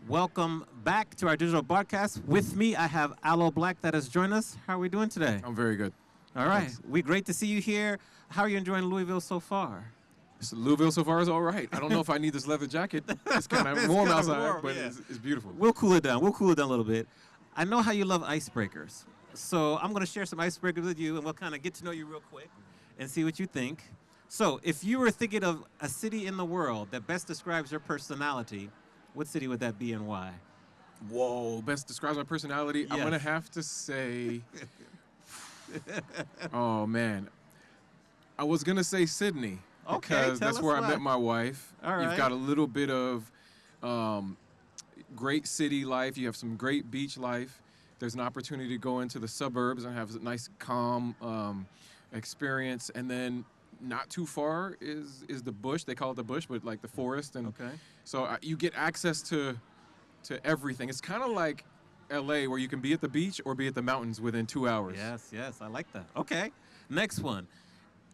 Welcome back to our digital broadcast. With me, I have Aloe Blacc that has joined us. How are we doing today? I'm very good. All right. Thanks. We're great to see you here. How are you enjoying Louisville so far? So Louisville so far is all right. I don't know if I need this leather jacket. It's kind of warm kinda outside, warm, but yeah. it's beautiful. We'll cool it down. We'll cool it down a little bit. I know how you love icebreakers. So I'm going to share some icebreakers with you, and we'll kind of get to know you real quick and see what you think. So if you were thinking of a city in the world that best describes your personality, what city would that be and why? Whoa, best describes my personality. I'm Yes. gonna have to say, oh man, I was gonna say Sydney Okay, because tell that's us where why. I met my wife. All You've right. got a little bit of great city life. You have some great beach life. There's an opportunity to go into the suburbs and have a nice, calm experience, and then not too far is the bush. They call it the bush, but like the forest, and Okay. so you get access to everything. It's kind of like LA, where you can be at the beach or be at the mountains within 2 hours. Yes, I like that. Okay, next one.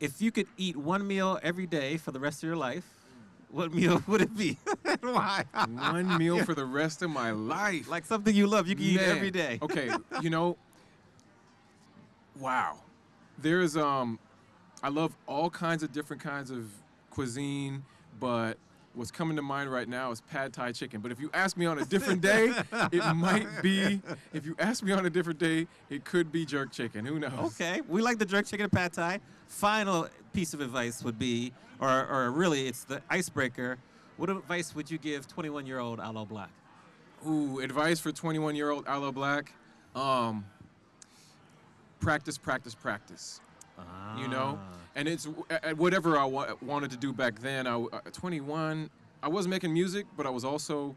If you could eat one meal every day for the rest of your life, what meal would it be? And why? One meal for the rest of my life. Like something you love, you can eat Man. every day. Okay, wow. There's I love all kinds of different kinds of cuisine, but what's coming to mind right now is pad thai chicken. But if you ask me on a different day, it might be. If you ask me on a different day, it could be jerk chicken. Who knows? Okay, we like the jerk chicken and pad thai. Final piece of advice would be, or really, it's the icebreaker. What advice would you give 21-year-old Aloe Blacc? Ooh, advice for 21-year-old Aloe Blacc. Practice, practice, practice. You know, and it's at whatever I wanted to do back then. 21, I was making music, but I was also,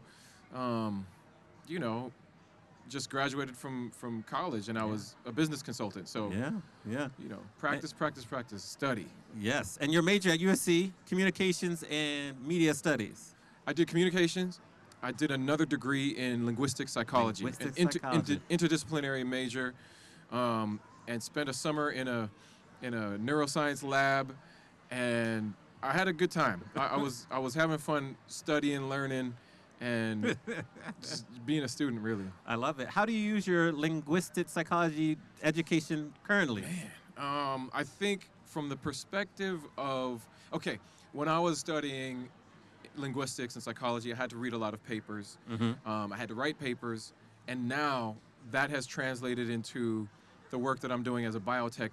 just graduated from college, and I was a business consultant. So, Yeah. practice, practice, practice, study. Yes, and your major at USC, communications and media studies. I did communications. I did another degree in linguistic psychology, Linguistic an psychology. interdisciplinary major, and spent a summer in a neuroscience lab, and I had a good time. I was having fun studying, learning, and just being a student, really. I love it. How do you use your linguistic psychology education currently? I think from the perspective of, okay, when I was studying linguistics and psychology, I had to read a lot of papers. I had to write papers, and now that has translated into the work that I'm doing as a biotech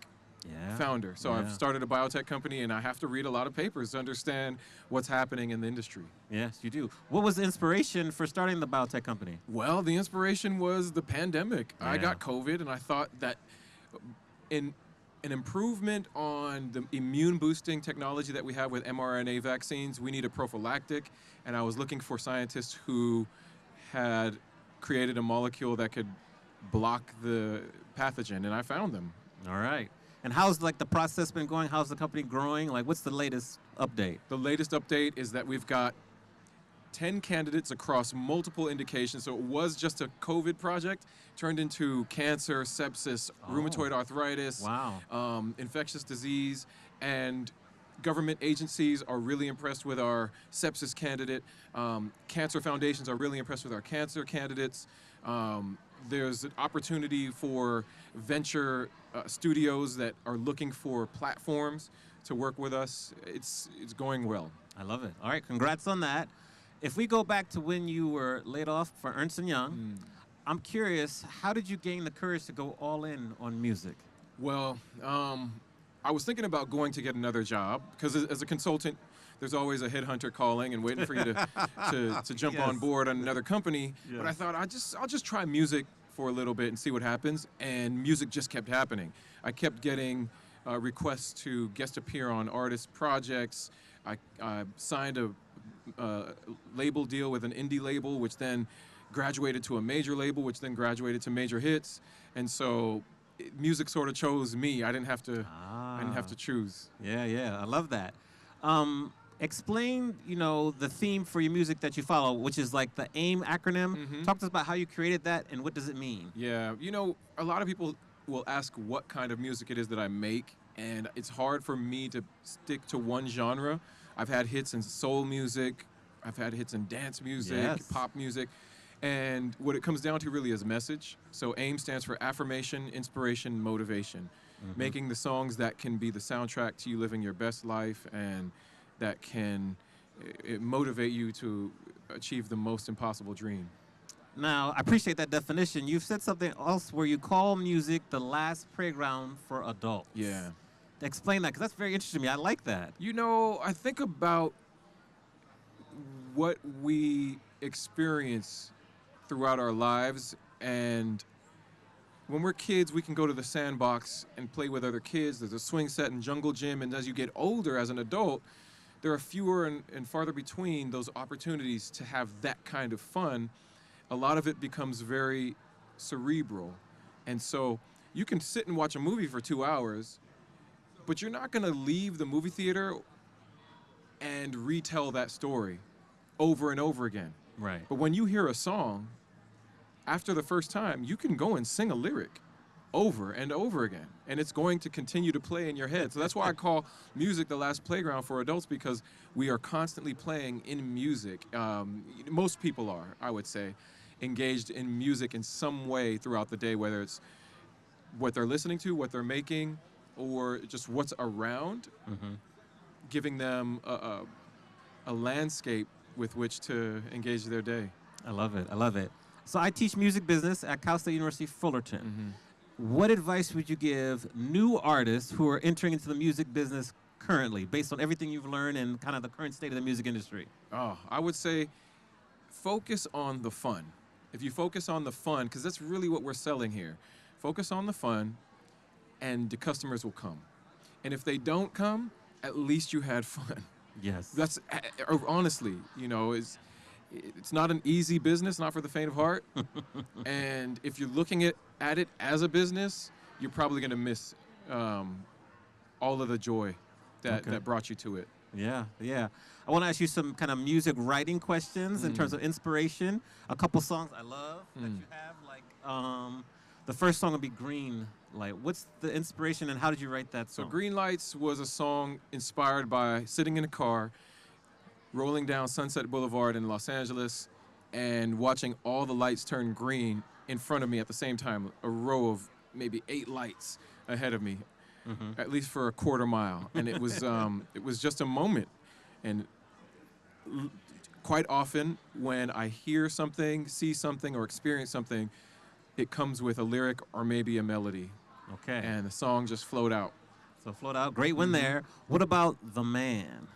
founder. So I've started a biotech company, and I have to read a lot of papers to understand what's happening in the industry. Yes, you do. What was the inspiration for starting the biotech company? Well, the inspiration was the pandemic. I Yeah. got COVID, and I thought that in an improvement on the immune boosting technology that we have with mRNA vaccines, we need a prophylactic, and I was looking for scientists who had created a molecule that could block the pathogen, and I found them. All right. And how's the process been going? How's the company growing? Like, what's the latest update? The latest update is that we've got 10 candidates across multiple indications. So it was just a COVID project, turned into cancer, sepsis, rheumatoid arthritis, infectious disease, and government agencies are really impressed with our sepsis candidate. Cancer foundations are really impressed with our cancer candidates. There's an opportunity for venture studios that are looking for platforms to work with us. It's going well. I love it. All right, congrats on that. If we go back to when you were laid off for Ernst & Young, I'm curious, how did you gain the courage to go all in on music? Well, I was thinking about going to get another job because as a consultant, there's always a headhunter calling and waiting for you to jump on board on another company. But I thought I'll just try music for a little bit and see what happens. And music just kept happening. I kept getting requests to guest appear on artist projects. I signed a label deal with an indie label, which then graduated to a major label, which then graduated to major hits. And so music sort of chose me. I didn't have to choose. Yeah, I love that. Explain, the theme for your music that you follow, which is like the A.I.M acronym. Talk to us about how you created that and what does it mean? Yeah, a lot of people will ask what kind of music it is that I make, and it's hard for me to stick to one genre. I've had hits in soul music, I've had hits in dance music, pop music, And what it comes down to really is message. So A.I.M stands for affirmation, inspiration, motivation. Making the songs that can be the soundtrack to you living your best life and that can motivate you to achieve the most impossible dream. Now, I appreciate that definition. You've said something else where you call music the last playground for adults. Yeah. Explain that, because that's very interesting to me. I like that. You know, I think about what we experience throughout our lives, and when we're kids, we can go to the sandbox and play with other kids. There's a swing set and jungle gym, and as you get older as an adult, there are fewer and farther between those opportunities to have that kind of fun. A lot of it becomes very cerebral. And so you can sit and watch a movie for 2 hours, but you're not gonna leave the movie theater and retell that story over and over again. Right. But when you hear a song, after the first time, you can go and sing a lyric over and over again, and it's going to continue to play in your head. So that's why I call music the last playground for adults, because we are constantly playing in music. Most people are, I would say, engaged in music in some way throughout the day, whether it's what they're listening to, what they're making, or just what's around, giving them a landscape with which to engage their day. I love it. I love it. So I teach music business at Cal State University Fullerton. What advice would you give new artists who are entering into the music business currently, based on everything you've learned and kind of the current state of the music industry? Oh, I would say focus on the fun. If you focus on the fun, because that's really what we're selling here, focus on the fun and the customers will come. And if they don't come, at least you had fun. Yes. That's honestly, you know, it's not an easy business, not for the faint of heart. And if you're looking at it as a business, you're probably going to miss all of the joy that brought you to it. Yeah, yeah. I want to ask you some kind of music writing questions in terms of inspiration. A couple songs I love that you have, like the first song would be Green Light. What's the inspiration and how did you write that song? So Green Lights was a song inspired by sitting in a car, rolling down Sunset Boulevard in Los Angeles and watching all the lights turn green in front of me at the same time, a row of maybe 8 lights ahead of me, at least for a quarter mile. And it was just a moment. And quite often when I hear something, see something, or experience something, it comes with a lyric or maybe a melody. Okay. And the song just flowed out. So Float Out, great one there. What about The Man?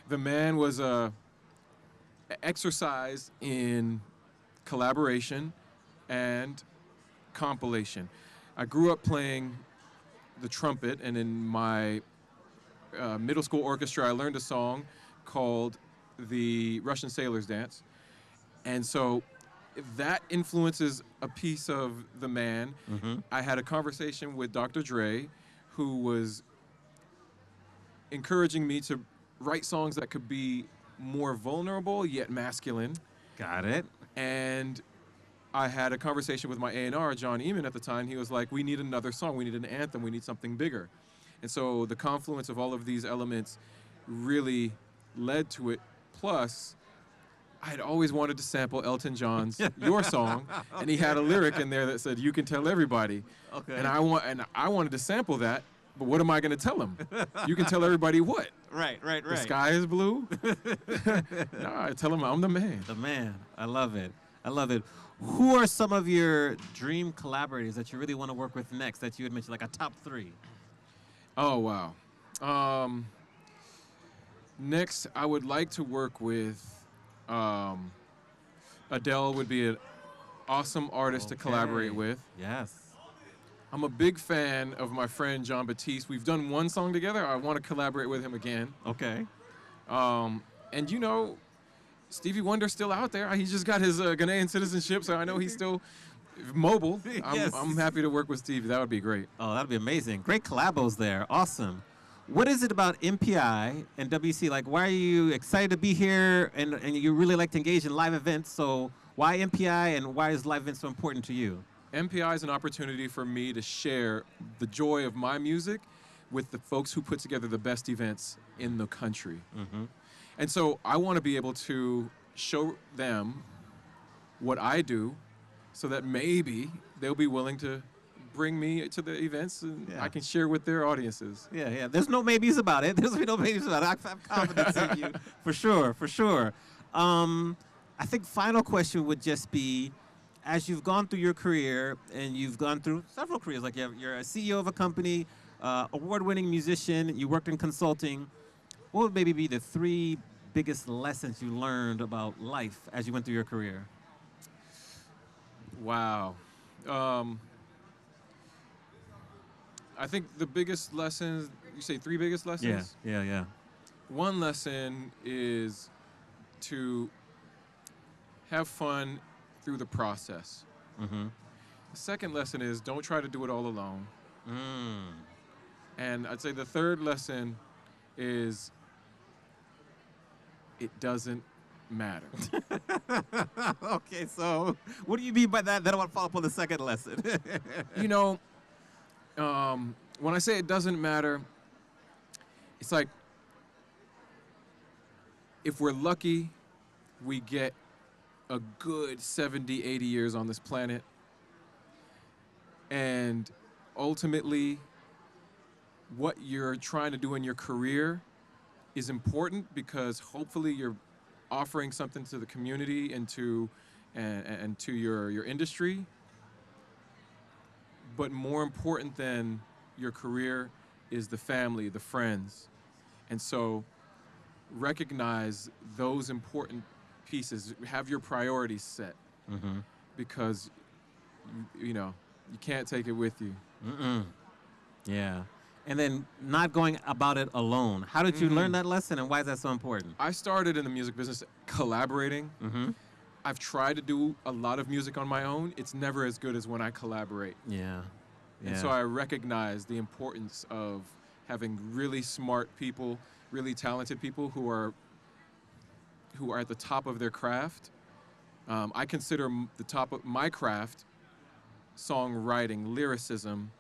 The Man was a exercise in collaboration and compilation. I grew up playing the trumpet, and in my middle school orchestra, I learned a song called the Russian Sailor's Dance. And so that influences a piece of The Man. I had a conversation with Dr. Dre, who was encouraging me to write songs that could be more vulnerable yet masculine. Got it. And I had a conversation with my A&R, John Eamon, at the time. He was like, we need another song. We need an anthem. We need something bigger. And so the confluence of all of these elements really led to it. Plus, I had always wanted to sample Elton John's Your Song, and he had a lyric in there that said, you can tell everybody. Okay. And I wanted to sample that, but what am I going to tell them? You can tell everybody what? Right. The sky is blue? No, I tell them I'm the man. The Man. I love it. I love it. Who are some of your dream collaborators that you really want to work with next that you would mention, like a top 3? Oh, wow. Next, I would like to work with Adele. Would be an awesome artist to collaborate with. Yes. I'm a big fan of my friend John Batiste. We've done one song together. I want to collaborate with him again. Okay. And you know, Stevie Wonder's still out there. He just got his Ghanaian citizenship, so I know he's still mobile. Yes. I'm happy to work with Stevie. That would be great. Oh, that'd be amazing. Great collabos there. Awesome. What is it about MPI and WC? Like, why are you excited to be here and you really like to engage in live events? So why MPI and why is live events so important to you? MPI is an opportunity for me to share the joy of my music with the folks who put together the best events in the country. And so I want to be able to show them what I do, so that maybe they'll be willing to bring me to the events and I can share with their audiences. Yeah. There's no maybes about it. There's no maybes about it. I have confidence in you, for sure. I think final question would just be, as you've gone through your career, and you've gone through several careers, like you're a CEO of a company, award-winning musician, you worked in consulting, what would maybe be the 3 biggest lessons you learned about life as you went through your career? Wow. I think the biggest lessons, you say 3 biggest lessons? Yeah. One lesson is to have fun through the process. Mm-hmm. The second lesson is don't try to do it all alone. Mm. And I'd say the third lesson is it doesn't matter. Okay, so what do you mean by that? Then I want to follow up on the second lesson. You know, when I say it doesn't matter, it's like if we're lucky, we get a good 70, 80 years on this planet. And ultimately, what you're trying to do in your career is important because hopefully you're offering something to the community and to your industry. But more important than your career is the family, the friends. And so recognize those important pieces. Have your priorities set, because you can't take it with you. Yeah. And then not going about it alone. How did you learn that lesson, and why is that so important? I started in the music business collaborating. I've tried to do a lot of music on my own. It's never as good as when I collaborate. Yeah. And so I recognize the importance of having really smart people, really talented people who are at the top of their craft. I consider the top of my craft songwriting, lyricism,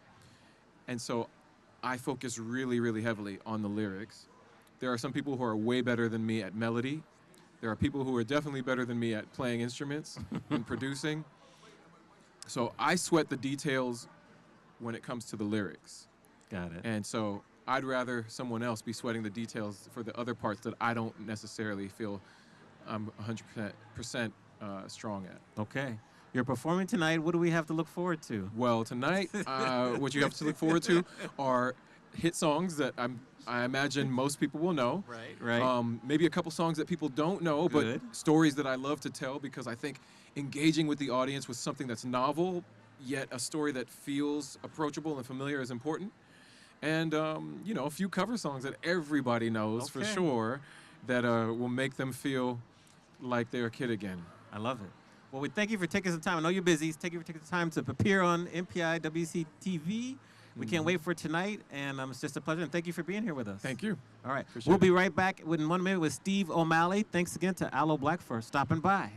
and so I focus really, really heavily on the lyrics. There are some people who are way better than me at melody. There are people who are definitely better than me at playing instruments and producing. So I sweat the details when it comes to the lyrics. Got it. And so I'd rather someone else be sweating the details for the other parts that I don't necessarily feel I'm 100% strong at. Okay. You're performing tonight. What do we have to look forward to? Well, tonight, what you have to look forward to are hit songs that I imagine most people will know. Right. Maybe a couple songs that people don't know, but stories that I love to tell, because I think engaging with the audience with something that's novel, yet a story that feels approachable and familiar is important. And, a few cover songs that everybody knows for sure that will make them feel like they're a kid again. I love it. Well, we thank you for taking some time. I know you're busy. Thank you for taking the time to appear on MPI WEC TV. We can't wait for tonight, and it's just a pleasure. And thank you for being here with us. Thank you. All right. Appreciate We'll it. be right back in 1 minute with Steve O'Malley. Thanks again to Aloe Blacc for stopping by.